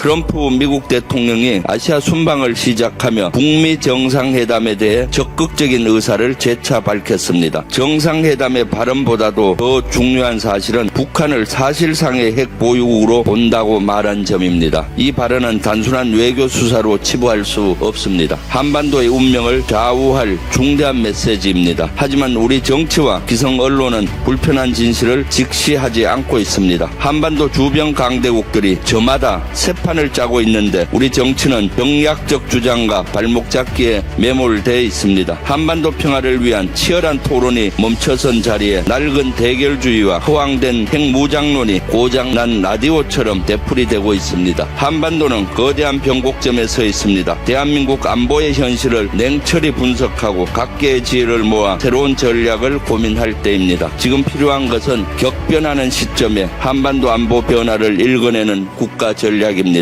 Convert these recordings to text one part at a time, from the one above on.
트럼프 미국 대통령이 아시아 순방을 시작하며 북미 정상회담에 대해 적극적인 의사를 재차 밝혔습니다. 정상회담의 발언보다도 더 중요한 사실은 북한을 사실상의 핵 보유국으로 본다고 말한 점입니다. 이 발언은 단순한 외교 수사로 치부할 수 없습니다. 한반도의 운명을 좌우할 중대한 메시지입니다. 하지만 우리 정치와 기성 언론은 불편한 진실을 직시하지 않고 있습니다. 한반도 주변 강대국들이 저마다 새 판을 짜고 있는데 우리 정치는 병약적 주장과 발목 잡기에 매몰되어 있습니다. 한반도 평화를 위한 치열한 토론이 멈춰선 자리에 낡은 대결주의와 허황된 핵무장론이 고장난 라디오처럼 되풀이되고 있습니다. 한반도는 거대한 변곡점에 서 있습니다. 대한민국 안보의 현실을 냉철히 분석하고 각계의 지혜를 모아 새로운 전략을 고민할 때입니다. 지금 필요한 것은 격변하는 시점에 한반도 안보 변화를 읽어내는 국가 전략입니다.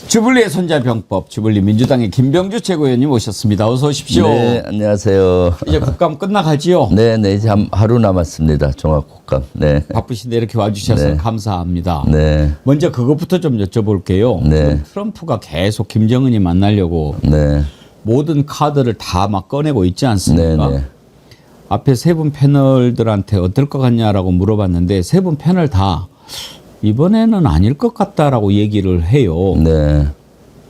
주불리의 손자병법, 주불리 민주당의 김병주 최고위원님 오셨습니다. 어서 오십시오. 네, 안녕하세요. 이제 국감 끝나가지요? 네, 이제 하루 남았습니다. 종합국감. 네. 바쁘신데 이렇게 와주셔서 네. 감사합니다. 네. 먼저 그것부터 좀 여쭤볼게요. 네. 트럼프가 계속 김정은이 만나려고 네. 모든 카드를 다 막 꺼내고 있지 않습니까? 네. 앞에 세 분 패널들한테 어떨 것 같냐라고 물어봤는데 세 분 패널 다 이번에는 아닐 것 같다라고 얘기를 해요. 네.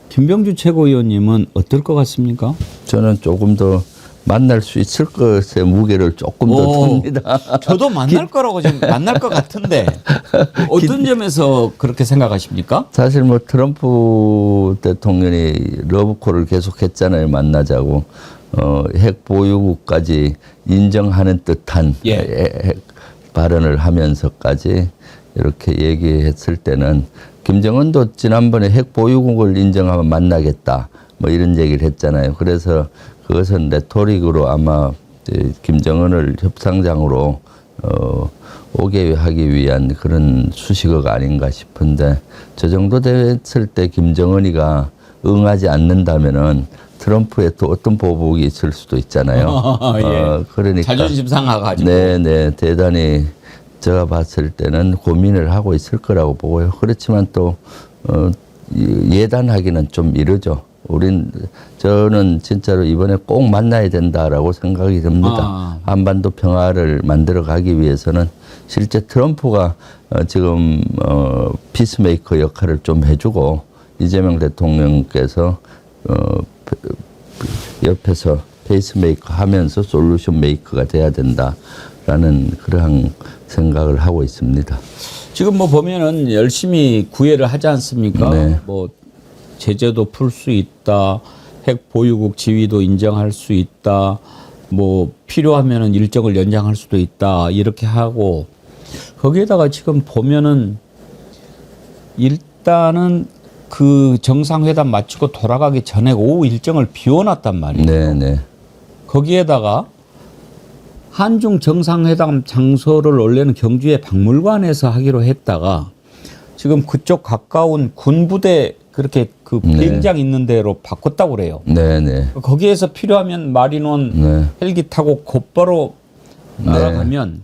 김병주 최고위원님은 어떨 것 같습니까? 저는 조금 더 만날 수 있을 것의 무게를 조금 더 둡니다. 저도 만날 거라고 지금 만날 것 같은데 어떤 점에서 그렇게 생각하십니까? 사실 뭐 트럼프 대통령이 러브콜을 계속했잖아요. 만나자고. 핵 보유국까지 인정하는 듯한 핵 발언을 하면서까지 이렇게 얘기했을 때는 김정은도 지난번에 핵 보유국을 인정하면 만나겠다 뭐 이런 얘기를 했잖아요. 그래서 그것은 레토릭으로 아마 김정은을 협상장으로 오게 하기 위한 그런 수식어가 아닌가 싶은데 저 정도 됐을 때 김정은이가 응하지 않는다면은 트럼프에 또 어떤 보복이 있을 수도 있잖아요. 예. 그러니까 자존심 상하가지고. 네, 대단히 제가 봤을 때는 고민을 하고 있을 거라고 보고요. 그렇지만 또 예단하기는 좀 이르죠. 저는 진짜로 이번에 꼭 만나야 된다라고 생각이 듭니다. 한반도 평화를 만들어 가기 위해서는 실제 트럼프가 지금 피스메이커 역할을 좀 해주고 이재명 대통령께서 옆에서 페이스메이커 하면서 솔루션 메이커가 돼야 된다라는 그러한 생각을 하고 있습니다. 지금 뭐 보면은 열심히 구애를 하지 않습니까? 네. 뭐 제재도 풀 수 있다, 핵 보유국 지위도 인정할 수 있다, 뭐 필요하면은 일정을 연장할 수도 있다 이렇게 하고 거기에다가 지금 보면은 일단은 그 정상회담 마치고 돌아가기 전에 오후 일정을 비워놨단 말이에요. 네. 거기에다가 한중 정상회담 장소를 원래는 경주의 박물관에서 하기로 했다가 지금 그쪽 가까운 군부대 그렇게 그 비행장 있는 데로 바꿨다고 그래요. 네. 거기에서 필요하면 마린원 헬기 타고 곧바로 날아가면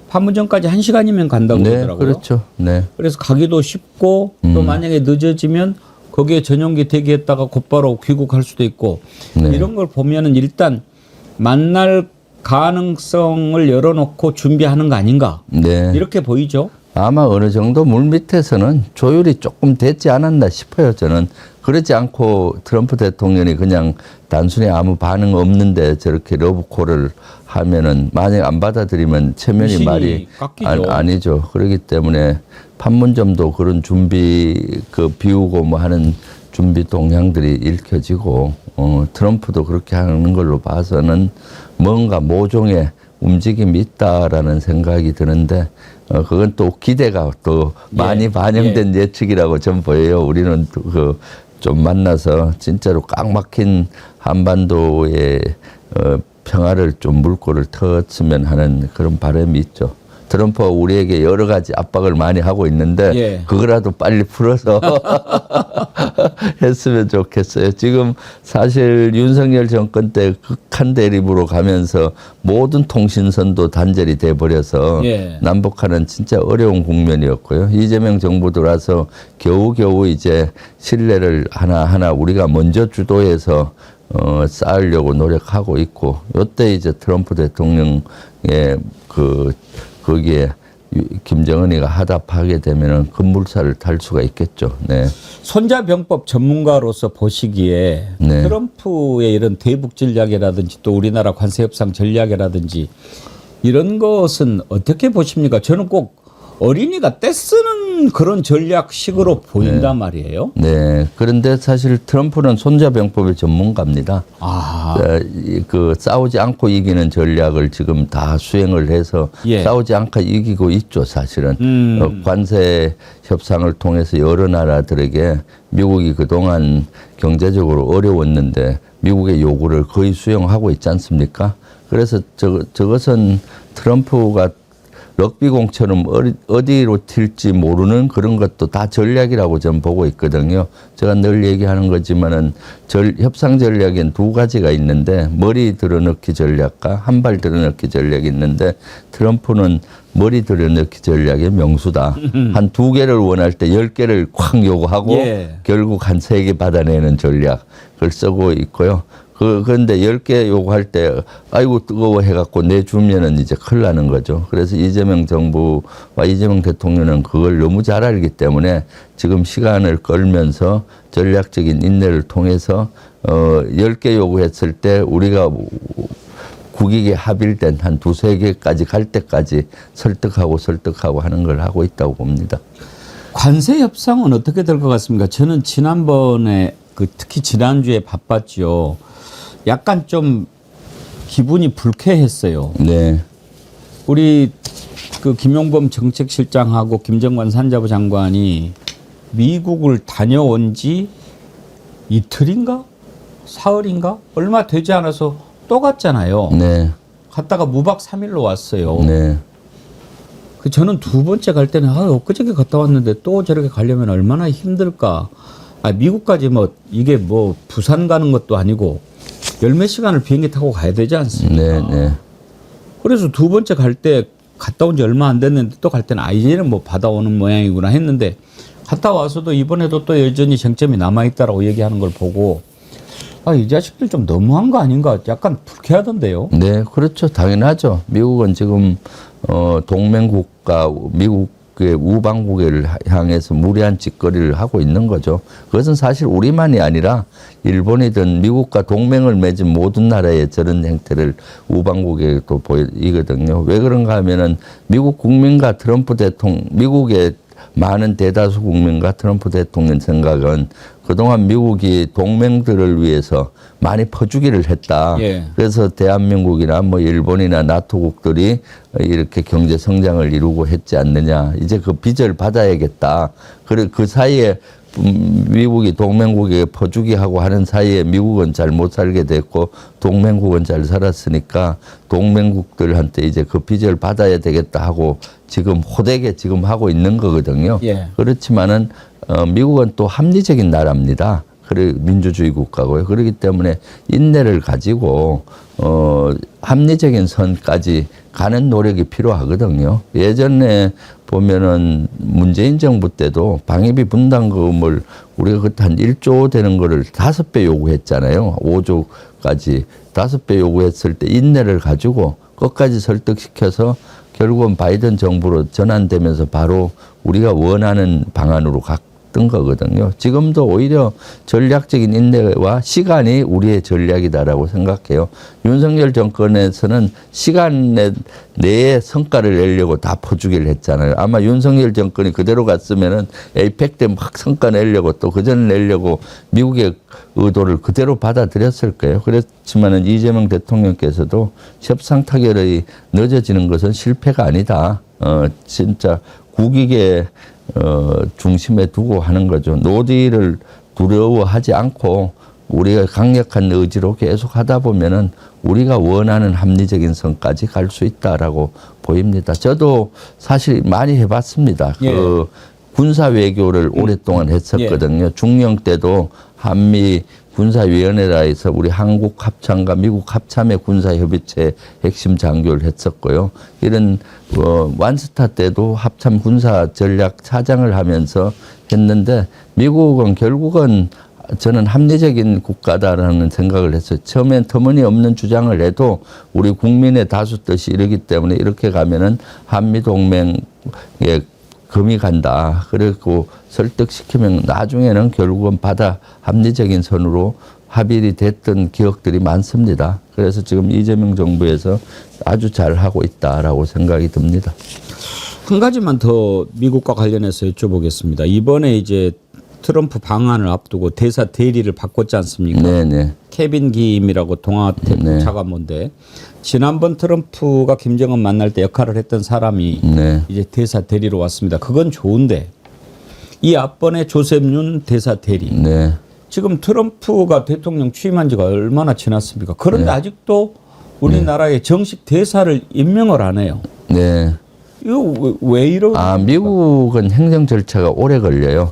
판문점까지 1시간이면 간다고 그러더라고요. 그렇죠. 네. 그래서 가기도 쉽고 또 만약에 늦어지면 거기에 전용기 대기했다가 곧바로 귀국할 수도 있고 이런 걸 보면은 일단 만날 가능성을 열어놓고 준비하는 거 아닌가 이렇게 보이죠. 아마 어느 정도 물밑에서는 조율이 조금 됐지 않았나 싶어요. 저는 그렇지 않고 트럼프 대통령이 그냥 단순히 아무 반응 없는데 저렇게 러브콜을 하면은 만약 안 받아들이면 체면이 말이 아니죠. 그렇기 때문에 판문점도 그런 준비 비우고 뭐 하는 준비 동향들이 읽혀지고 트럼프도 그렇게 하는 걸로 봐서는 뭔가 모종의 움직임이 있다라는 생각이 드는데 그건 또 기대가 또 많이 반영된 예측이라고 전 보여요. 우리는 좀 만나서 진짜로 꽉 막힌 한반도의 평화를 좀 물꼬를 터었으면 하는 그런 바람이 있죠. 트럼프가 우리에게 여러 가지 압박을 많이 하고 있는데 예. 그거라도 빨리 풀어서 했으면 좋겠어요. 지금 사실 윤석열 정권 때 극한 대립으로 가면서 모든 통신선도 단절이 돼버려서 예. 남북한은 진짜 어려운 국면이었고요. 이재명 정부 들어와서 겨우겨우 이제 신뢰를 하나하나 우리가 먼저 주도해서 쌓으려고 노력하고 있고, 요때 이제 트럼프 대통령의 거기에 김정은이가 하답하게 되면은 급물살을 탈 수가 있겠죠. 네. 손자병법 전문가로서 보시기에 네. 트럼프의 이런 대북 전략이라든지 또 우리나라 관세 협상 전략이라든지 이런 것은 어떻게 보십니까? 저는 꼭 어린이가 떼쓰는 그런 전략식으로 보인단 말이에요. 네. 그런데 사실 트럼프는 손자병법의 전문가입니다. 아, 그 싸우지 않고 이기는 전략을 지금 다 수행을 해서 예. 싸우지 않고 이기고 있죠, 사실은. 관세 협상을 통해서 여러 나라들에게 미국이 그동안 경제적으로 어려웠는데 미국의 요구를 거의 수용하고 있지 않습니까? 그래서 저것은 트럼프가 럭비공처럼 어디로 튈지 모르는 그런 것도 다 전략이라고 저는 보고 있거든요. 제가 늘 얘기하는 거지만은 협상 전략엔 두 가지가 있는데 머리 들어넣기 전략과 한 발 들어넣기 전략이 있는데 트럼프는 머리 들어넣기 전략의 명수다. 한 2개를 원할 때 10개를 쾅 요구하고 예. 결국 한 3개 받아내는 전략을 쓰고 있고요. 그런데 10개 요구할 때, 아이고, 뜨거워 해갖고 내주면은 이제 큰일 나는 거죠. 그래서 이재명 정부와 이재명 대통령은 그걸 너무 잘 알기 때문에 지금 시간을 끌면서 전략적인 인내를 통해서, 10개 요구했을 때 우리가 국익에 합일된 한 2-3개까지 갈 때까지 설득하고 하는 걸 하고 있다고 봅니다. 관세 협상은 어떻게 될 것 같습니까? 저는 지난번에 특히 지난주에 바빴죠. 약간 좀 기분이 불쾌했어요. 네. 우리 김용범 정책실장하고 김정관 산자부 장관이 미국을 다녀온 지 이틀인가? 사흘인가? 얼마 되지 않아서 또 갔잖아요. 네. 갔다가 무박 3일로 왔어요. 네. 저는 두 번째 갈 때는 엊그저께 갔다 왔는데 또 저렇게 가려면 얼마나 힘들까. 미국까지 이게 부산 가는 것도 아니고 열몇 시간을 비행기 타고 가야 되지 않습니까? 네, 네. 그래서 두 번째 갈 때 갔다 온 지 얼마 안 됐는데 또 갈 때는 이제는 받아오는 모양이구나 했는데 갔다 와서도 이번에도 또 여전히 쟁점이 남아있다라고 얘기하는 걸 보고 이 자식들 좀 너무한 거 아닌가 약간 불쾌하던데요. 네, 그렇죠. 당연하죠. 미국은 지금 동맹국가 미국의 우방국을 향해서 무리한 짓거리를 하고 있는 거죠. 그것은 사실 우리만이 아니라 일본이든 미국과 동맹을 맺은 모든 나라의 저런 행태를 우방국에도 보이거든요. 왜 그런가 하면은 미국 국민과 트럼프 대통령, 미국의 많은 대다수 국민과 트럼프 대통령 생각은 그동안 미국이 동맹들을 위해서 많이 퍼주기를 했다. 예. 그래서 대한민국이나 일본이나 나토국들이 이렇게 경제 성장을 이루고 했지 않느냐. 이제 그 빚을 받아야겠다. 그 사이에 미국이 동맹국에 퍼주기 하고 하는 사이에 미국은 잘 못 살게 됐고 동맹국은 잘 살았으니까 동맹국들한테 이제 그 빚을 받아야 되겠다 하고 지금 호되게 지금 하고 있는 거거든요. 예. 그렇지만은 미국은 또 합리적인 나라입니다. 민주주의 국가고요. 그렇기 때문에 인내를 가지고 합리적인 선까지 가는 노력이 필요하거든요. 예전에 보면은 문재인 정부 때도 방위비 분담금을 우리가 그때 한 1조 되는 거를 5배 요구했잖아요. 5조까지 5배 요구했을 때 인내를 가지고 끝까지 설득시켜서 결국은 바이든 정부로 전환되면서 바로 우리가 원하는 방안으로 갔던 거거든요. 지금도 오히려 전략적인 인내와 시간이 우리의 전략이다라고 생각해요. 윤석열 정권에서는 시간 내에 성과를 내려고 다 퍼주기를 했잖아요. 아마 윤석열 정권이 그대로 갔으면은 에이펙 때 막 성과 내려고 또 그전 내려고 미국의 의도를 그대로 받아들였을 거예요. 그렇지만은 이재명 대통령께서도 협상 타결이 늦어지는 것은 실패가 아니다. 진짜 국익의 중심에 두고 하는 거죠. 노딜을 두려워하지 않고 우리가 강력한 의지로 계속 하다 보면은 우리가 원하는 합리적인 선까지 갈 수 있다라고 보입니다. 저도 사실 많이 해봤습니다. 예. 그 군사 외교를 오랫동안 했었거든요. 중령 때도 한미 군사위원회라해서 우리 한국 합참과 미국 합참의 군사협의체 핵심 장교를 했었고요. 이런 완스타 때도 합참 군사전략 차장을 하면서 했는데 미국은 결국은 저는 합리적인 국가다라는 생각을 했어요. 처음엔 터무니없는 주장을 해도 우리 국민의 다수 뜻이 이러기 때문에 이렇게 가면은 한미동맹에 금이 간다. 그리고 설득시키면 나중에는 결국은 합리적인 선으로 합의이 됐던 기억들이 많습니다. 그래서 지금 이재명 정부에서 아주 잘하고 있다라고 생각이 듭니다. 한 가지만 더 미국과 관련해서 여쭤보겠습니다. 이번에 이제 트럼프 방한을 앞두고 대사 대리를 바꿨지 않습니까? 네네. 케빈 김이라고 동아태평 네. 차관모인데 지난번 트럼프가 김정은 만날 때 역할을 했던 사람이 네. 이제 대사 대리로 왔습니다. 그건 좋은데 이 앞번에 조셉 윤 대사 대리. 네. 지금 트럼프가 대통령 취임한 지가 얼마나 지났습니까? 그런데 아직도 우리나라의 정식 대사를 임명을 안 해요. 네. 이거 왜 이러는 미국은 행정 절차가 오래 걸려요.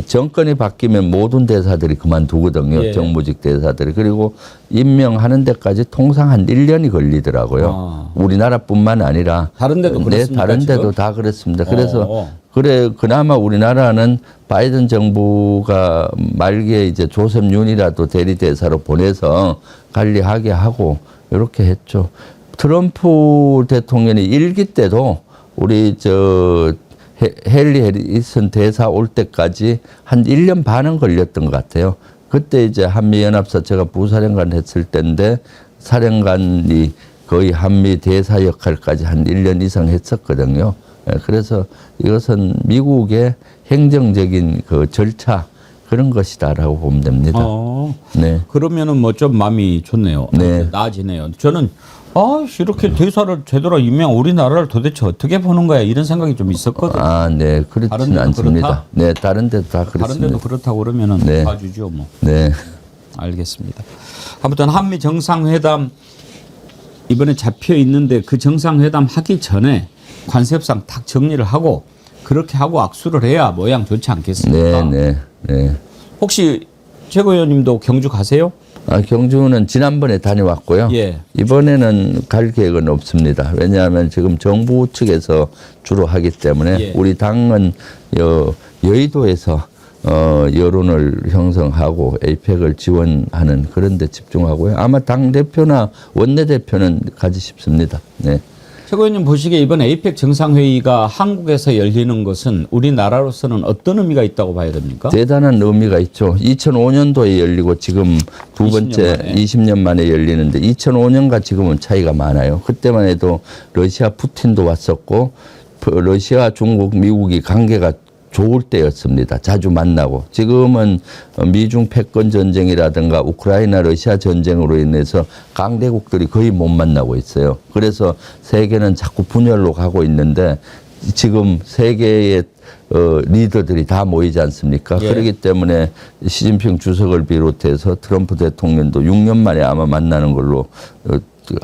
정권이 바뀌면 모든 대사들이 그만두거든요. 예. 정무직 대사들이. 그리고 임명하는 데까지 통상 한 1년이 걸리더라고요. 우리나라뿐만 아니라. 다른 데도 네, 그렇습니까? 다른 데도 지금? 다 그렇습니다. 그래서 그나마 우리나라는 바이든 정부가 말기에 이제 조셉 윤이라도 대리대사로 보내서 관리하게 하고 이렇게 했죠. 트럼프 대통령이 일기 때도 우리 헨리 해리슨 대사 올 때까지 한 1년 반은 걸렸던 것 같아요. 그때 이제 한미연합사 제가 부사령관 했을 때인데 사령관이 거의 한미 대사 역할까지 한 1년 이상 했었거든요. 그래서 이것은 미국의 행정적인 그 절차 그런 것이다라고 보면 됩니다. 네. 그러면은 뭐 좀 마음이 좋네요. 네. 나아지네요. 저는 이렇게 대사를 제대로 임명 우리나라를 도대체 어떻게 보는 거야 이런 생각이 좀 있었거든요. 네, 그렇지는 않습니다. 그렇다? 네, 다른 데도 다 그렇습니다. 다른 데도 그렇다고 그러면은 네. 봐주죠, 뭐. 네. 알겠습니다. 아무튼 한미 정상회담 이번에 잡혀 있는데 그 정상회담 하기 전에 관습상 딱 정리를 하고 그렇게 하고 악수를 해야 모양 좋지 않겠습니까? 네. 혹시 최고 의원님도 경주 가세요? 경주는 지난번에 다녀왔고요. 예. 이번에는 갈 계획은 없습니다. 왜냐하면 지금 정부 측에서 주로 하기 때문에 예. 우리 당은 여의도에서 여론을 형성하고 에이펙을 지원하는 그런 데 집중하고요. 아마 당대표나 원내대표는 가지 싶습니다. 네. 최고 의원님 보시기에 이번 에이펙 정상회의가 한국에서 열리는 것은 우리나라로서는 어떤 의미가 있다고 봐야 됩니까? 대단한 의미가 있죠. 2005년도에 열리고 지금 두 번째 20년 만에 열리는데 2005년과 지금은 차이가 많아요. 그때만 해도 러시아 푸틴도 왔었고 러시아, 중국, 미국이 관계가 좋을 때였습니다. 자주 만나고. 지금은 미중 패권 전쟁이라든가 우크라이나 러시아 전쟁으로 인해서 강대국들이 거의 못 만나고 있어요. 그래서 세계는 자꾸 분열로 가고 있는데 지금 세계의 리더들이 다 모이지 않습니까? 예. 그렇기 때문에 시진핑 주석을 비롯해서 트럼프 대통령도 6년 만에 아마 만나는 걸로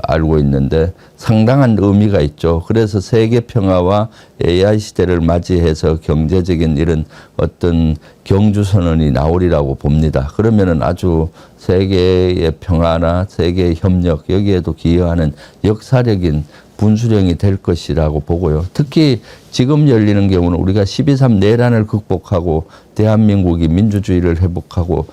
알고 있는데 상당한 의미가 있죠. 그래서 세계 평화와 AI 시대를 맞이해서 경제적인 이런 어떤 경주선언이 나오리라고 봅니다. 그러면은 아주 세계의 평화나 세계의 협력 여기에도 기여하는 역사적인 분수령이 될 것이라고 보고요. 특히 지금 열리는 경우는 우리가 12.3 내란을 극복하고 대한민국이 민주주의를 회복하고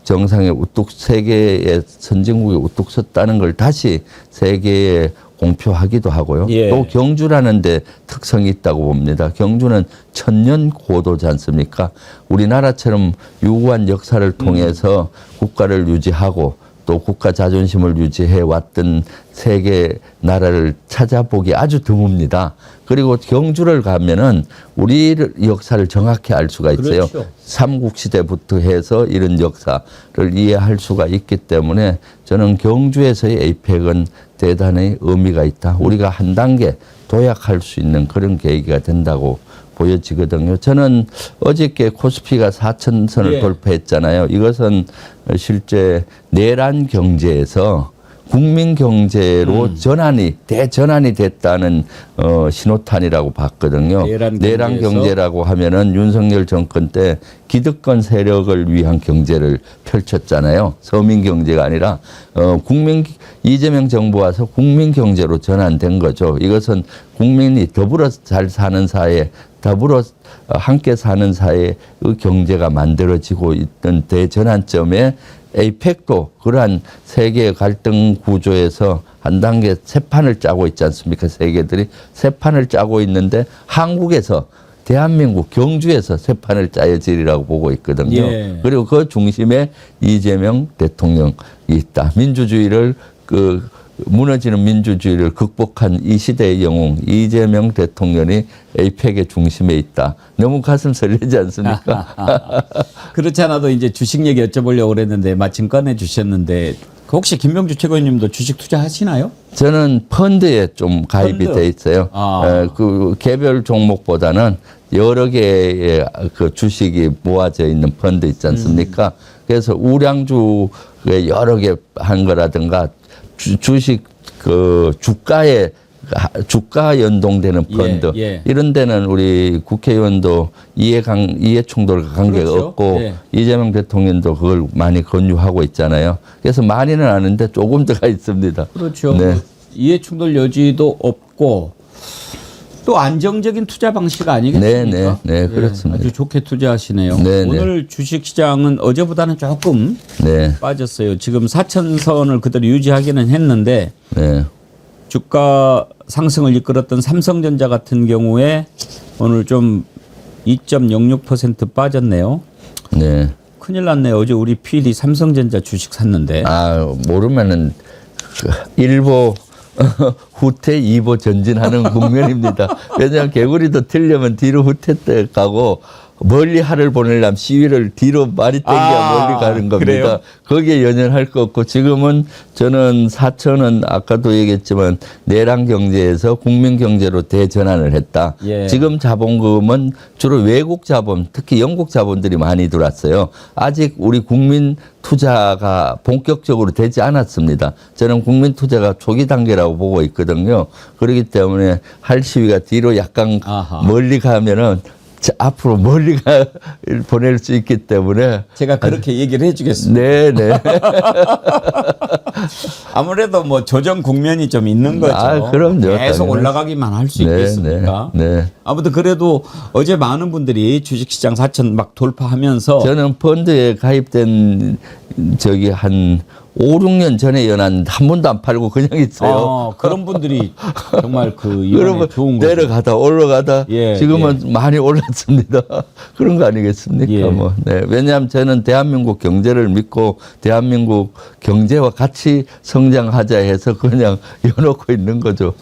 정상에 우뚝 세계의 선진국에 우뚝 섰다는 걸 다시 세계에 공표하기도 하고요. 예. 또 경주라는 데 특성이 있다고 봅니다. 경주는 천년 고도지 않습니까? 우리나라처럼 유구한 역사를 통해서 국가를 유지하고 또 국가 자존심을 유지해 왔던 세계 나라를 찾아보기 아주 드뭅니다. 그리고 경주를 가면은 우리 역사를 정확히 알 수가 있어요. 그렇죠. 삼국시대부터 해서 이런 역사를 이해할 수가 있기 때문에 저는 경주에서의 에이펙은 대단히 의미가 있다. 우리가 한 단계 도약할 수 있는 그런 계기가 된다고 보여지거든요. 저는 어저께 코스피가 4,000선을 예. 돌파했잖아요. 이것은 실제 내란 경제에서 국민 경제로 대전환이 됐다는 신호탄이라고 봤거든요. 내란 경제라고 하면은 윤석열 정권 때 기득권 세력을 위한 경제를 펼쳤잖아요. 서민 경제가 아니라 이재명 정부 와서 국민 경제로 전환된 거죠. 이것은 국민이 더불어 잘 사는 사회, 더불어 함께 사는 사회의 경제가 만들어지고 있던 대전환점에 에이펙도 그러한 세계의 갈등 구조에서 한 단계 새 판을 짜고 있지 않습니까? 세계들이 새 판을 짜고 있는데 한국에서 대한민국 경주에서 새 판을 짜여지리라고 보고 있거든요. 예. 그리고 그 중심에 이재명 대통령이 있다. 민주주의를 무너지는 민주주의를 극복한 이 시대의 영웅 이재명 대통령이 에이펙의 중심에 있다. 너무 가슴 설레지 않습니까? 그렇지 않아도 이제 주식 얘기 여쭤보려고 그랬는데 마침 꺼내 주셨는데 혹시 김병주 최고위원님도 주식 투자하시나요? 저는 펀드에 좀 가입이 돼 있어요. 그 개별 종목보다는 여러 개의 그 주식이 모아져 있는 펀드 있지 않습니까? 그래서 우량주에 여러 개 한 거라든가 주식 그 주가 연동되는 펀드 이런 데는 우리 국회의원도 이해 충돌과 관계가 그렇죠. 없고 이재명 대통령도 그걸 많이 권유하고 있잖아요. 그래서 많이는 아는데 조금 들어가 있습니다. 그렇죠. 네. 이해 충돌 여지도 없고 또 안정적인 투자 방식 아니겠습니까? 네, 그렇습니다. 아주 좋게 투자하시네요. 네, 오늘 주식시장은 어제보다는 조금 빠졌어요. 지금 4,000선을 그대로 유지하기는 했는데 주가 상승을 이끌었던 삼성전자 같은 경우에 오늘 좀 2.06% 빠졌네요. 네. 큰일 났네요. 어제 우리 PD 삼성전자 주식 샀는데. 모르면은 일보 후퇴 2보 전진하는 국면입니다. 왜냐하면 개구리도 틀려면 뒤로 후퇴 때 가고 멀리 하를 보내려면 시위를 뒤로 많이 당겨야 멀리 가는 겁니다. 그래요? 거기에 연연할 거 없고 지금은 저는 4천은 아까도 얘기했지만 내란 경제에서 국민 경제로 대전환을 했다. 지금 자본금은 주로 외국 자본, 특히 영국 자본들이 많이 들어왔어요. 아직 우리 국민 투자가 본격적으로 되지 않았습니다. 저는 국민 투자가 초기 단계라고 보고 있거든요. 그렇기 때문에 할 시위가 뒤로 약간 멀리 가면은 앞으로 멀리 보낼 수 있기 때문에 제가 그렇게 얘기를 해주겠습니다. 네. 아무래도 뭐 조정 국면이 좀 있는 거죠. 그럼요. 계속 올라가기만 할 수 있겠습니까? 아무튼 그래도 어제 많은 분들이 주식시장 4천 막 돌파하면서 저는 펀드에 가입된 한 5, 6년 전에 연한 한 번도 안 팔고 그냥 있어요. 그런 분들이 정말 이번에 좋은 거죠. 내려가다 올라가다 지금은 많이 올랐습니다. 그런 거 아니겠습니까? 왜냐하면 저는 대한민국 경제를 믿고 대한민국 경제와 같이 성장하자 해서 그냥 여놓고 있는 거죠.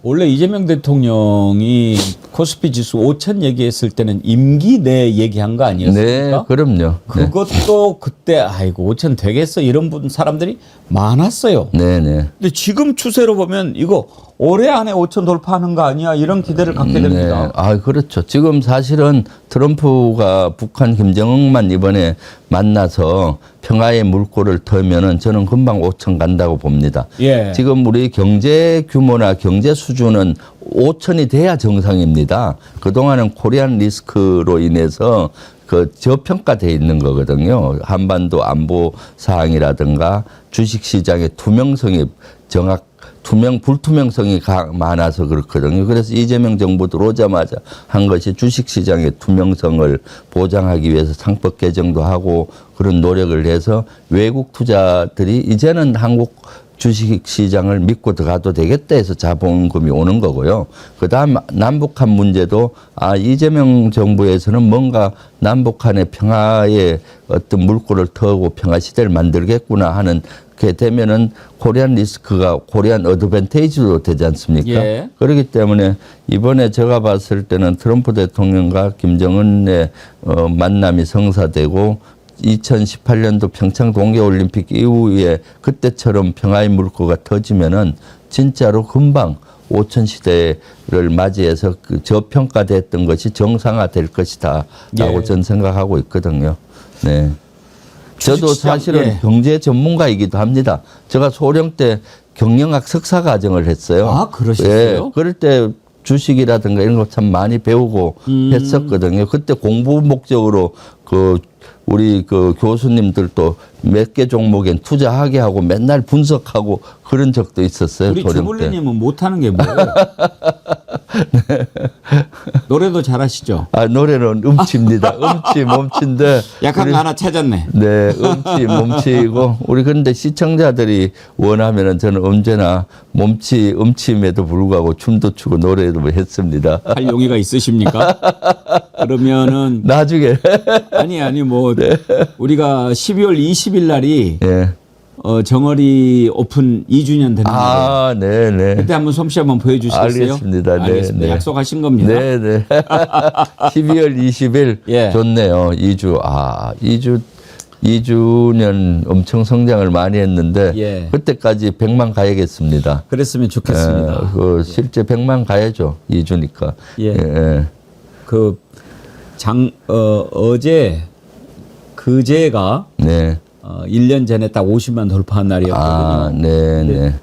원래 이재명 대통령이 코스피 지수 5천 얘기했을 때는 임기 내 얘기한 거 아니었습니까? 네, 그럼요. 그것도 그때 5천 되겠어 이런 사람들이 많았어요. 근데 지금 추세로 보면 이거 올해 안에 5천 돌파하는 거 아니야 이런 기대를 갖게 됩니다. 그렇죠. 지금 사실은 트럼프가 북한 김정은만 이번에 만나서 평화의 물꼬를 터면은 저는 금방 5천 간다고 봅니다. 지금 우리 경제 규모나 경제 수준은 5천이 돼야 정상입니다. 그동안은 코리안 리스크로 인해서 저평가되어 있는 거거든요. 한반도 안보 사항이라든가 주식시장의 투명성이 불투명성이 많아서 그렇거든요. 그래서 이재명 정부 들어오자마자 한 것이 주식시장의 투명성을 보장하기 위해서 상법 개정도 하고 그런 노력을 해서 외국 투자들이 이제는 한국 주식시장을 믿고 들어가도 되겠다 해서 자본금이 오는 거고요. 그다음 남북한 문제도 이재명 정부에서는 뭔가 남북한의 평화의 어떤 물꼬를 터고 평화 시대를 만들겠구나 하는 게 되면은 코리안 리스크가 코리안 어드밴테이지로 되지 않습니까? 그렇기 때문에 이번에 제가 봤을 때는 트럼프 대통령과 김정은의 만남이 성사되고 2018년도 평창 동계올림픽 이후에 그때처럼 평화의 물꼬가 터지면은 진짜로 금방 오천 시대를 맞이해서 그 저평가됐던 것이 정상화될 것이다라고 예. 저는 생각하고 있거든요. 네. 저도 주식시장, 사실은 예. 경제 전문가이기도 합니다. 제가 소령 때 경영학 석사 과정을 했어요. 아, 그러셨어요? 예, 그럴 때 주식이라든가 이런 거 참 많이 배우고 했었거든요. 그때 공부 목적으로 그 우리 그 교수님들도 몇 개 종목엔 투자하게 하고 맨날 분석하고 그런 적도 있었어요. 우리 소령 때. 주불리님은 못하는 게 뭐예요? 노래도 잘하시죠? 아, 노래는 음치입니다. 음치, 몸치인데. 약한 우리- 거 하나 찾았네. 네, 음치, 몸치이고. 우리 근데 시청자들이 원하면은 저는 언제나 몸치, 음치임에도 불구하고 춤도 추고 노래도 했습니다. 할 용의가 있으십니까? 그러면은 나중에. 아니 뭐 네. 우리가 12월 20일 날이 예. 정어리 오픈 2주년 됐는데 아, 네네. 그때 한번 솜씨 한번 보여주시겠어요? 알겠습니다. 네, 알겠습니다. 네. 약속하신 겁니다. 네네. 12월 20일. 예. 좋네요. 2주. 아, 2주년 엄청 성장을 많이 했는데. 예. 그때까지 100만 가야겠습니다. 그랬으면 좋겠습니다. 그 실제 100만 가야죠. 2주니까. 예. 어제 그제가 네. 1년 전에 딱 50만 돌파한 날이었거든요. 아, 네네.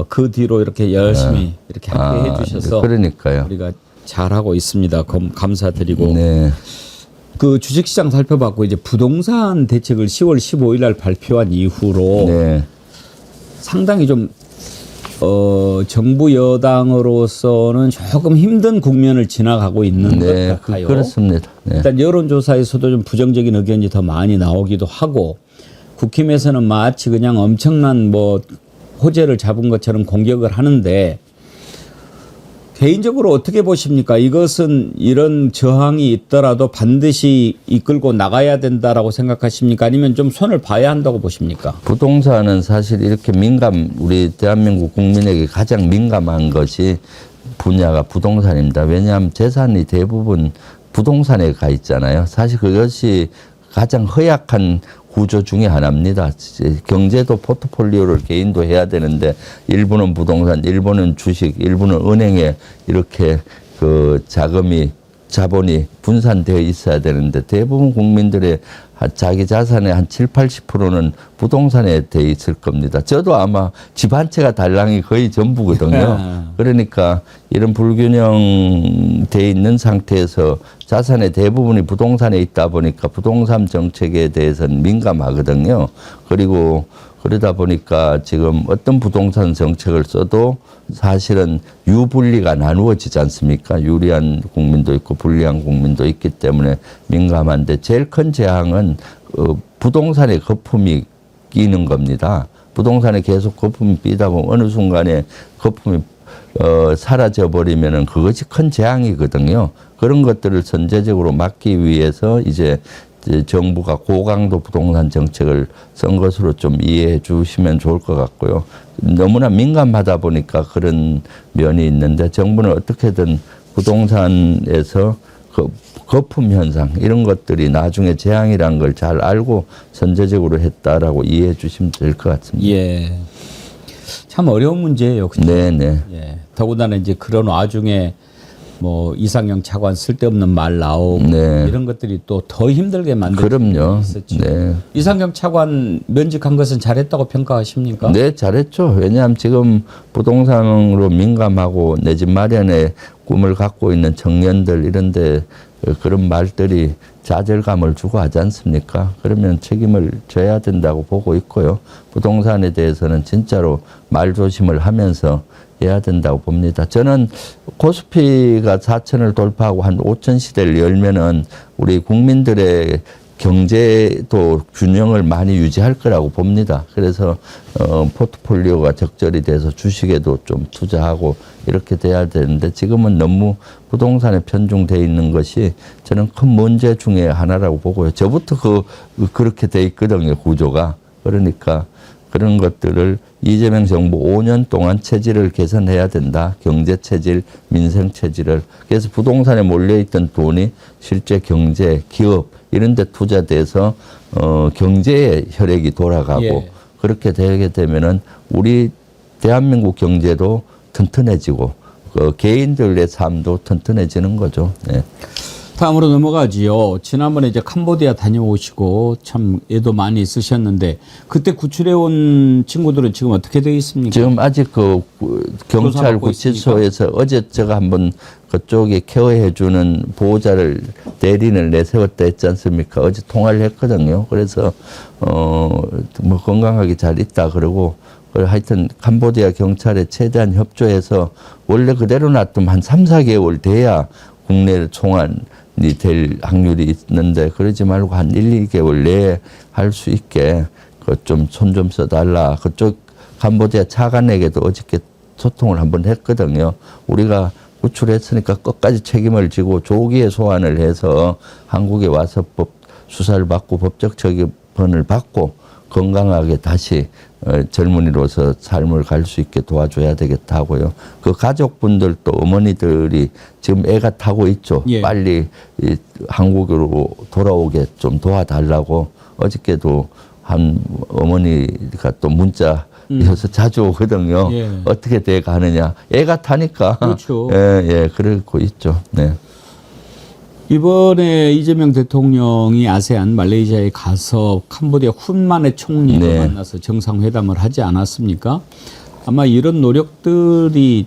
그 뒤로 이렇게 열심히 이렇게 함께 해주셔서 그러니까요. 우리가 잘하고 있습니다. 감사드리고 네. 그 주식시장 살펴봤고 이제 부동산 대책을 10월 15일 날 발표한 이후로 네. 상당히 좀 정부 여당으로서는 조금 힘든 국면을 지나가고 있는 네. 것 같아요. 그렇습니다. 네. 일단 여론조사에서도 좀 부정적인 의견이 더 많이 나오기도 하고 국힘에서는 마치 그냥 엄청난 뭐 호재를 잡은 것처럼 공격을 하는데 개인적으로 어떻게 보십니까? 이것은 이런 저항이 있더라도 반드시 이끌고 나가야 된다라고 생각하십니까? 아니면 좀 손을 봐야 한다고 보십니까? 부동산은 사실 이렇게 우리 대한민국 국민에게 가장 민감한 것이 분야가 부동산입니다. 왜냐하면 재산이 대부분 부동산에 가 있잖아요. 사실 그것이 가장 허약한 구조 중에 하나입니다. 경제도 포트폴리오를 개인도 해야 되는데 일부는 부동산, 일부는 주식, 일부는 은행에 이렇게 그 자본이 분산되어 있어야 되는데 대부분 국민들의 자기 자산의 한 7, 80%는 부동산에 돼 있을 겁니다. 저도 아마 집 한 채가 달랑이 거의 전부거든요. 그러니까 이런 불균형돼 있는 상태에서 자산의 대부분이 부동산에 있다 보니까 부동산 정책에 대해서는 민감하거든요. 그리고 그러다 보니까 지금 어떤 부동산 정책을 써도 사실은 유불리가 나누어지지 않습니까? 유리한 국민도 있고 불리한 국민도 있기 때문에 민감한데 제일 큰 재앙은 부동산에 거품이 끼는 겁니다. 부동산에 계속 거품이 끼다 보면 어느 순간에 거품이 사라져 버리면은 그것이 큰 재앙이거든요. 그런 것들을 선제적으로 막기 위해서 이제 정부가 고강도 부동산 정책을 쓴 것으로 좀 이해해 주시면 좋을 것 같고요. 너무나 민감하다 보니까 그런 면이 있는데 정부는 어떻게든 부동산에서 거품 현상 이런 것들이 나중에 재앙이라는 걸 잘 알고 선제적으로 했다라고 이해해 주시면 될 것 같습니다. 예. 참 어려운 문제예요. 그렇죠? 네네. 예. 더군다나 이제 그런 와중에 뭐 이상형 차관 쓸데없는 말 나오고 네. 이런 것들이 또 더 힘들게 만든 그럼요. 있었죠. 네. 이상형 차관 면직한 것은 잘했다고 평가하십니까? 네, 잘했죠. 왜냐하면 지금 부동산으로 민감하고 내 집 마련의 꿈을 갖고 있는 청년들 이런데 그런 말들이 좌절감을 주고 하지 않습니까? 그러면 책임을 져야 된다고 보고 있고요. 부동산에 대해서는 진짜로 말조심을 하면서 해야 된다고 봅니다. 저는 코스피가 4천을 돌파하고 한 5천 시대를 열면은 우리 국민들의 경제도 균형을 많이 유지할 거라고 봅니다. 그래서 포트폴리오가 적절히 돼서 주식에도 좀 투자하고 이렇게 돼야 되는데 지금은 너무 부동산에 편중돼 있는 것이 저는 큰 문제 중에 하나라고 보고요. 저부터 그렇게 돼 있거든요, 구조가. 그러니까 그런 것들을 이재명 정부 5년 동안 체질을 개선해야 된다. 경제 체질, 민생 체질을. 그래서 부동산에 몰려있던 돈이 실제 경제, 기업 이런 데 투자돼서 경제의 혈액이 돌아가고 예. 그렇게 되게 되면은 우리 대한민국 경제도 튼튼해지고 그 개인들의 삶도 튼튼해지는 거죠. 네. 다음으로 넘어가지요. 지난번에 이제 캄보디아 다녀오시고 참 애도 많이 있으셨는데 그때 구출해 온 친구들은 지금 어떻게 되어 있습니까? 지금 아직 그 경찰 조사받고 구치소에서 어제 제가 한번 그쪽에 케어해주는 보호자를 대리인을 내세웠다 했지 않습니까? 어제 통화를 했거든요. 그래서 뭐 건강하게 잘 있다 그러고 하여튼 캄보디아 경찰에 최대한 협조해서 원래 그대로 놔두면 한 3, 4개월 돼야 국내 송환이 될 확률이 있는데 그러지 말고 한 1, 2개월 내에 할 수 있게 그 좀 손 좀 써달라. 그쪽 캄보디아 차관에게도 어저께 소통을 한번 했거든요. 우리가 구출했으니까 끝까지 책임을 지고 조기에 소환을 해서 한국에 와서 수사를 받고 법적 처벌을 받고 건강하게 다시 젊은이로서 삶을 갈 수 있게 도와줘야 되겠다 하고요. 그 가족분들도 어머니들이 지금 애가 타고 있죠. 예. 빨리 한국으로 돌아오게 좀 도와달라고 어저께도 한 어머니가 또 문자여서 자주 오거든요. 예. 어떻게 돼 가느냐. 애가 타니까. 그렇죠. 예, 그러고 있죠. 네. 이번에 이재명 대통령이 아세안 말레이시아에 가서 캄보디아 훈만의 총리를 네. 만나서 정상회담을 하지 않았습니까? 아마 이런 노력들이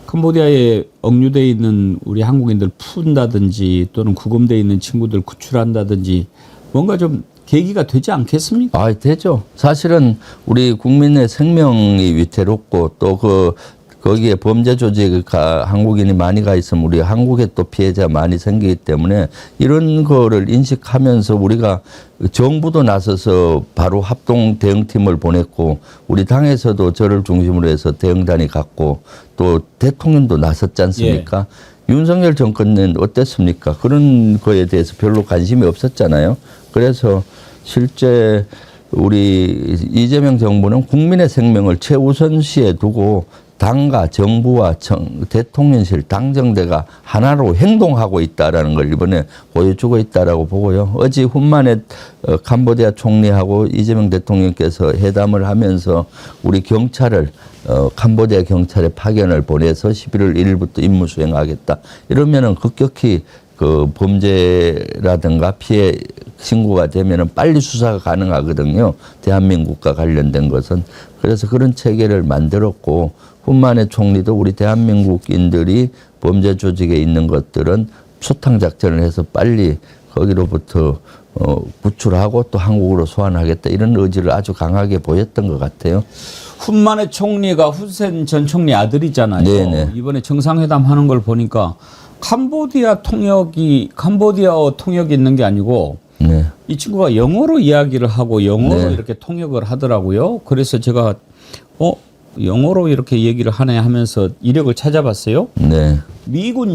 캄보디아에 억류되어 있는 우리 한국인들 푼다든지 또는 구금되어 있는 친구들 구출한다든지 뭔가 좀 계기가 되지 않겠습니까? 아, 되죠. 사실은 우리 국민의 생명이 위태롭고 또 거기에 범죄 조직가 한국인이 많이 가 있으면 우리 한국에 또 피해자 많이 생기기 때문에 이런 거를 인식하면서 우리가 정부도 나서서 바로 합동 대응팀을 보냈고 우리 당에서도 저를 중심으로 해서 대응단이 갔고 또 대통령도 나섰지 않습니까? 윤석열 정권은 어땠습니까? 그런 거에 대해서 별로 관심이 없었잖아요. 그래서 실제 우리 이재명 정부는 국민의 생명을 최우선시에 두고 당과 정부와 대통령실, 당정대가 하나로 행동하고 있다라는 걸 이번에 보여주고 있다라고 보고요. 어제 훈만의 캄보디아 총리하고 이재명 대통령께서 회담을 하면서 우리 경찰을 캄보디아 경찰에 파견을 보내서 11월 1일부터 임무 수행하겠다. 이러면은 급격히 그 범죄라든가 피해 신고가 되면은 빨리 수사가 가능하거든요. 대한민국과 관련된 것은. 그래서 그런 체계를 만들었고 훈만의 총리도 우리 대한민국인들이 범죄 조직에 있는 것들은 소탕 작전을 해서 빨리 거기로부터 구출하고 또 한국으로 소환하겠다 이런 의지를 아주 강하게 보였던 것 같아요. 훈만의 총리가 훈센 전 총리 아들이잖아요. 네네. 이번에 정상회담 하는 걸 보니까 캄보디아어 통역이 있는 게 아니고 네. 이 친구가 영어로 이야기를 하고 영어로 네. 이렇게 통역을 하더라고요. 그래서 제가 영어로 이렇게 얘기를 하네 하면서 이력을 찾아봤어요. 네. 미국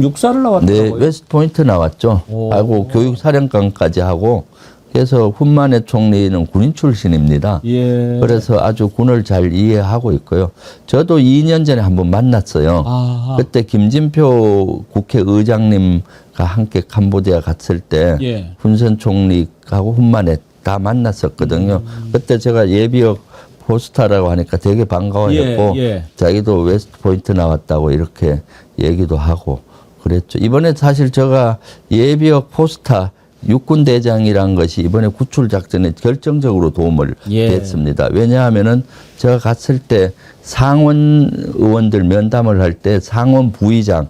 육사를 네, 나왔더라고요. 웨스트 포인트 나왔죠. 오. 하고 교육사령관까지 하고 그래서 훈만의 총리는 군인 출신입니다. 예. 그래서 아주 군을 잘 이해하고 있고요. 저도 2년 전에 한번 만났어요. 아하. 그때 김진표 국회의장님과 함께 캄보디아 갔을 때 예. 훈센 총리하고 훈만에 다 만났었거든요. 그때 제가 예비역 포스타라고 하니까 되게 반가워했고 예. 자기도 웨스트 포인트 나왔다고 이렇게 얘기도 하고 그랬죠. 이번에 사실 제가 예비역 포스타 육군 대장이란 것이 이번에 구출 작전에 결정적으로 도움을 됐습니다. 왜냐하면은 제가 갔을 때 상원 의원들 면담을 할 때 상원 부의장이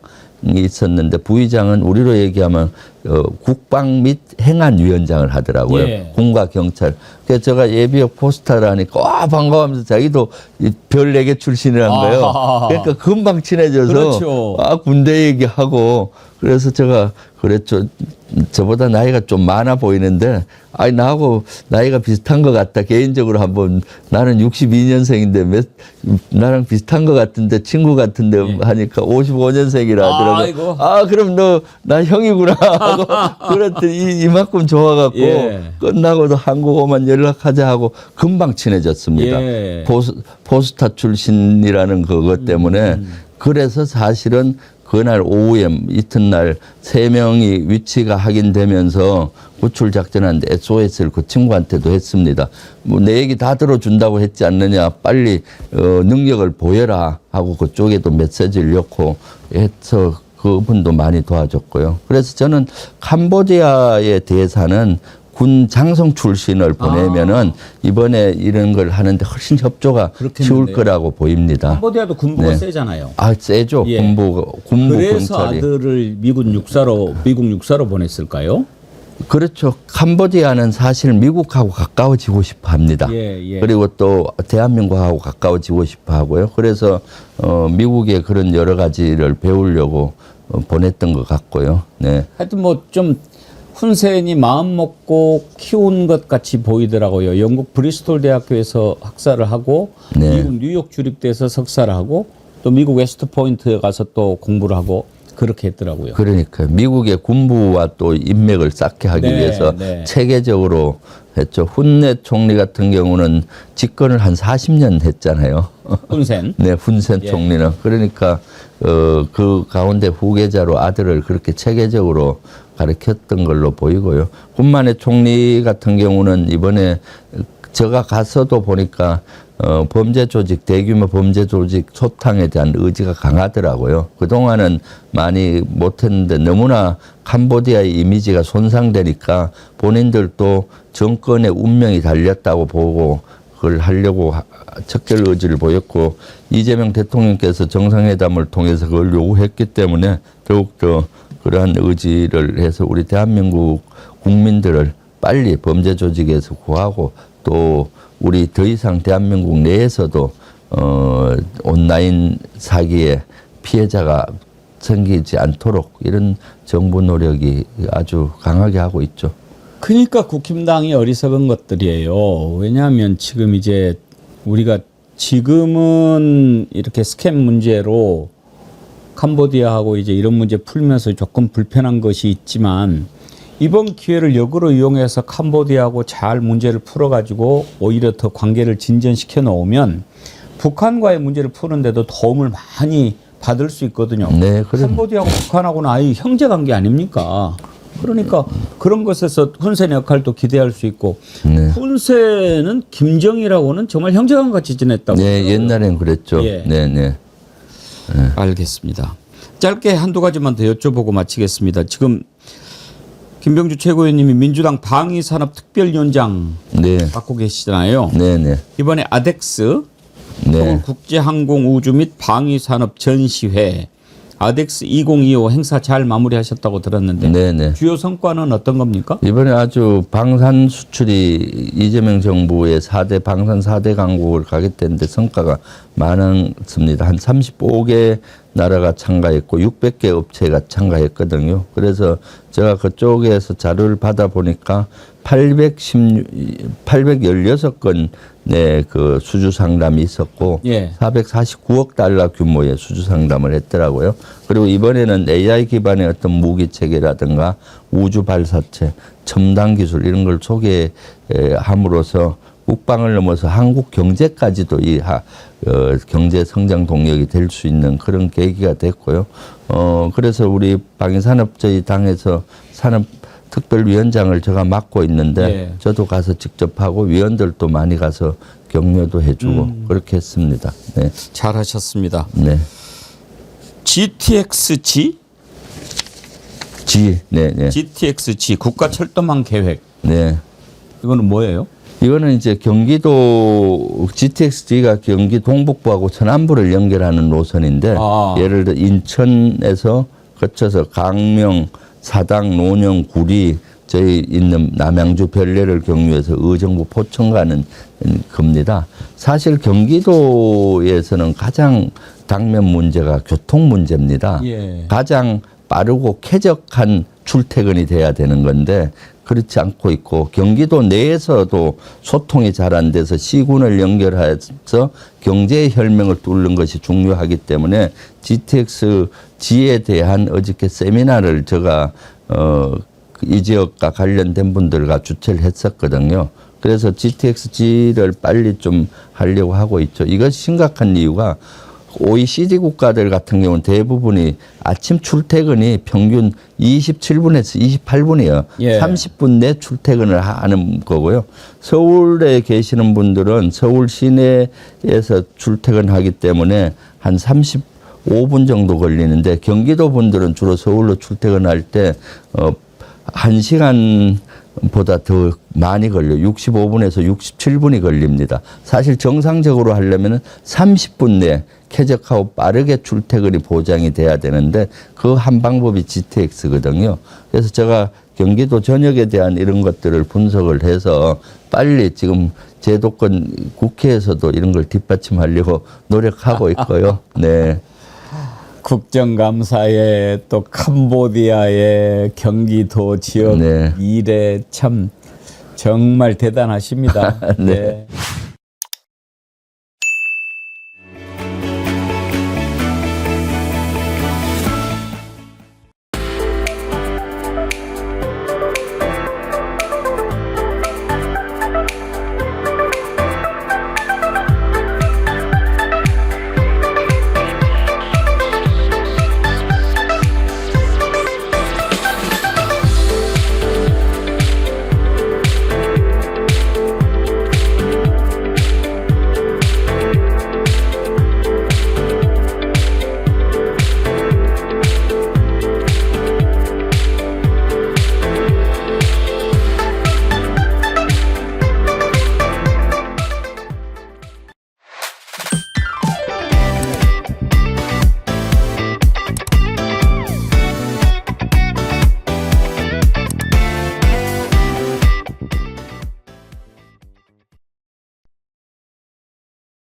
있었는데 부의장은 우리로 얘기하면 국방 및 행안위원장을 하더라고요. 예. 군과 경찰. 그래서 제가 예비역 포스터라니까 와 반가워하면서 자기도 별 4개 출신이란 거예요. 아하. 그러니까 금방 친해져서 그렇죠. 군대 얘기하고 그래서 제가 그랬죠. 저보다 나이가 좀 많아 보이는데 나하고 나이가 비슷한 것 같다. 개인적으로 한번 나는 62년생인데 나랑 비슷한 것 같은데 친구 같은데 하니까 55년생이라 하더라고요. 그럼 너 나 형이구나 하고 그랬더니 이만큼 좋아갖고 끝나고도 한국 오면 연락하자 하고 금방 친해졌습니다. 포스타 출신이라는 그것 때문에 그래서 사실은 그날 오후에 이튿날 3명이 위치가 확인되면서 구출 작전하는데 SOS를 그 친구한테도 했습니다. 뭐 내 얘기 다 들어준다고 했지 않느냐. 빨리 능력을 보여라 하고 그쪽에도 메시지를 넣고 해서 그분도 많이 도와줬고요. 그래서 저는 캄보디아의 대사는 군 장성 출신을 보내면은 이번에 이런 걸 하는데 훨씬 협조가 쉬울 거라고 보입니다. 캄보디아도 군부가 세잖아요. 아, 세죠. 예. 군부 그래서 경찰이. 아들을 미국 육사로 보냈을까요? 그렇죠. 캄보디아는 사실 미국하고 가까워지고 싶어 합니다. 예. 그리고 또 대한민국하고 가까워지고 싶어 하고요. 그래서 미국의 그런 여러 가지를 배우려고 보냈던 것 같고요. 네. 하여튼 뭐 좀 훈센이 마음 먹고 키운 것 같이 보이더라고요. 영국 브리스톨 대학교에서 학사를 하고 네. 미국 뉴욕 주립대에서 석사를 하고 또 미국 웨스트 포인트에 가서 또 공부를 하고 그렇게 했더라고요. 그러니까 미국의 군부와 또 인맥을 쌓게 하기 위해서 체계적으로 했죠. 훈내 총리 같은 경우는 집권을 한 40년 했잖아요. 훈센. 네, 훈센 총리는. 그러니까 그 가운데 후계자로 아들을 그렇게 체계적으로 가르쳤던 걸로 보이고요. 군만의 총리 같은 경우는 이번에 제가 가서도 보니까 범죄 조직, 대규모 범죄 조직 소탕에 대한 의지가 강하더라고요. 그동안은 많이 못했는데 너무나 캄보디아의 이미지가 손상되니까 본인들도 정권의 운명이 달렸다고 보고 그걸 하려고 척결 의지를 보였고 이재명 대통령께서 정상회담을 통해서 그걸 요구했기 때문에 더욱더 그러한 의지를 해서 우리 대한민국 국민들을 빨리 범죄 조직에서 구하고 또 우리 더 이상 대한민국 내에서도 온라인 사기의 피해자가 생기지 않도록 이런 정부 노력이 아주 강하게 하고 있죠. 그러니까 국힘당이 어리석은 것들이에요. 왜냐하면 지금 이제 우리가 지금은 이렇게 스캠 문제로 캄보디아하고 이제 이런 문제 풀면서 조금 불편한 것이 있지만 이번 기회를 역으로 이용해서 캄보디아하고 잘 문제를 풀어가지고 오히려 더 관계를 진전시켜 놓으면 북한과의 문제를 푸는데도 도움을 많이 받을 수 있거든요. 네, 캄보디아하고 북한하고는 아예 형제 관계 아닙니까? 그러니까 그런 것에서 훈센의 역할도 기대할 수 있고 훈센은 김정일하고는 정말 형제관 같이 지냈다고. 네, 옛날엔 그랬죠. 예. 네. 알겠습니다. 짧게 한두 가지만 더 여쭤보고 마치겠습니다. 지금 김병주 최고위원님이 민주당 방위산업특별위원장 맡고 계시잖아요. 네. 이번에 아덱스 서울국제항공우주 및 방위산업 전시회 아덱스 2025 행사 잘 마무리하셨다고 들었는데 주요 성과는 어떤 겁니까? 이번에 아주 방산 수출이 이재명 정부의 4대 방산 4대 강국을 가겠다는데 성과가 많았습니다. 한 35개 나라가 참가했고 600개 업체가 참가했거든요. 그래서 제가 그쪽에서 자료를 받아보니까 816건 그 수주 상담이 있었고 449억 달러 규모의 수주 상담을 했더라고요. 그리고 이번에는 AI 기반의 어떤 무기 체계라든가 우주 발사체, 첨단 기술 이런 걸 소개함으로써 국방을 넘어서 한국 경제까지도 이 경제 성장 동력이 될 수 있는 그런 계기가 됐고요. 그래서 우리 방위산업 저희 당에서 산업 특별위원장을 제가 맡고 있는데 저도 가서 직접 하고 위원들도 많이 가서 격려도 해주고 그렇게 했습니다. 네. 잘하셨습니다. 네. GTX-G? 네. GTX-G 국가철도망 계획. 네. 이거는 뭐예요? 이거는 이제 경기도 GTX-G가 경기 동북부하고 서남부를 연결하는 노선인데 예를 들어 인천에서 거쳐서 강명, 사당, 논영, 구리 저희 있는 남양주 별내를 경유해서 의정부 포천 가는 겁니다. 사실 경기도에서는 가장 당면 문제가 교통 문제입니다. 가장 빠르고 쾌적한 출퇴근이 돼야 되는 건데 그렇지 않고 있고 경기도 내에서도 소통이 잘 안 돼서 시군을 연결해서 경제의 혈맹을 뚫는 것이 중요하기 때문에 GTX-G에 대한 어저께 세미나를 제가 이 지역과 관련된 분들과 주최를 했었거든요. 그래서 GTX-G를 빨리 좀 하려고 하고 있죠. 이것이 심각한 이유가 OECD 국가들 같은 경우는 대부분이 아침 출퇴근이 평균 27분에서 28분이에요. 예. 30분 내 출퇴근을 하는 거고요. 서울에 계시는 분들은 서울 시내에서 출퇴근하기 때문에 한 35분 정도 걸리는데 경기도 분들은 주로 서울로 출퇴근할 때 1시간보다 더 많이 걸려요. 65분에서 67분이 걸립니다. 사실 정상적으로 하려면 30분 내 쾌적하고 빠르게 출퇴근이 보장이 돼야 되는데 그 한 방법이 GTX거든요. 그래서 제가 경기도 전역에 대한 이런 것들을 분석을 해서 빨리 지금 제도권 국회에서도 이런 걸 뒷받침하려고 노력하고 있고요. 네. 국정감사에 또 캄보디아의 경기도 지역 네. 일에 참 정말 대단하십니다. 네. 네.